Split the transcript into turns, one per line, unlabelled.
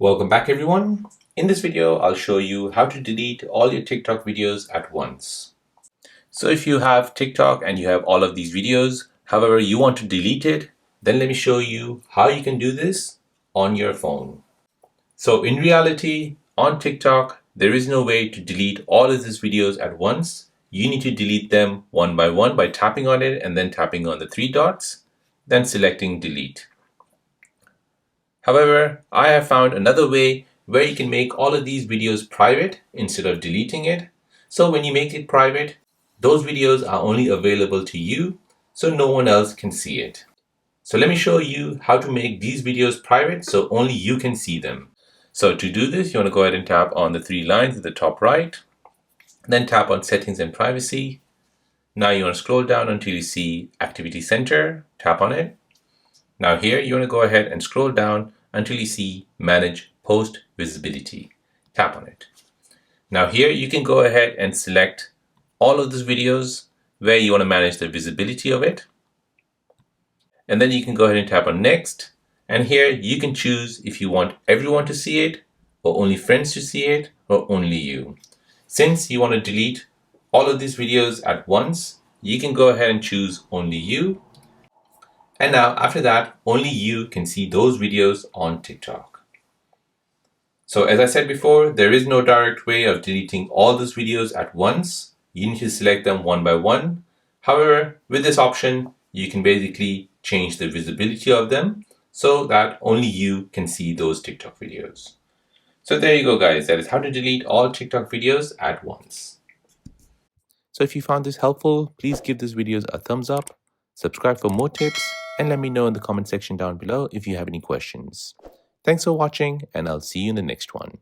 Welcome back everyone. In this video, I'll show you how to delete all your TikTok videos at once. So if you have TikTok and you have all of these videos, however you want to delete it, then let me show you how you can do this on your phone. So in reality, on TikTok, there is no way to delete all of these videos at once. You need to delete them one by one by tapping on it and then tapping on the three dots, then selecting delete. However, I have found another way where you can make all of these videos private instead of deleting it. So when you make it private, those videos are only available to you, so no one else can see it. So let me show you how to make these videos private so only you can see them. So to do this, you want to go ahead and tap on the three lines at the top right, then tap on Settings and Privacy. Now you want to scroll down until you see Activity Center, tap on it. Now here you want to go ahead and scroll down until you see Manage Post Visibility. Tap on it. Now here you can go ahead and select all of those videos where you want to manage the visibility of it. And then you can go ahead and tap on Next. And here you can choose if you want everyone to see it, or only friends to see it, or only you. Since you want to delete all of these videos at once, you can go ahead and choose only you. And now after that, only you can see those videos on TikTok. So as I said before, there is no direct way of deleting all those videos at once. You need to select them one by one. However, with this option, you can basically change the visibility of them so that only you can see those TikTok videos. So there you go, guys. That is how to delete all TikTok videos at once. So if you found this helpful, please give this video a thumbs up, subscribe for more tips, and let me know in the comment section down below if you have any questions. Thanks for watching, and I'll see you in the next one.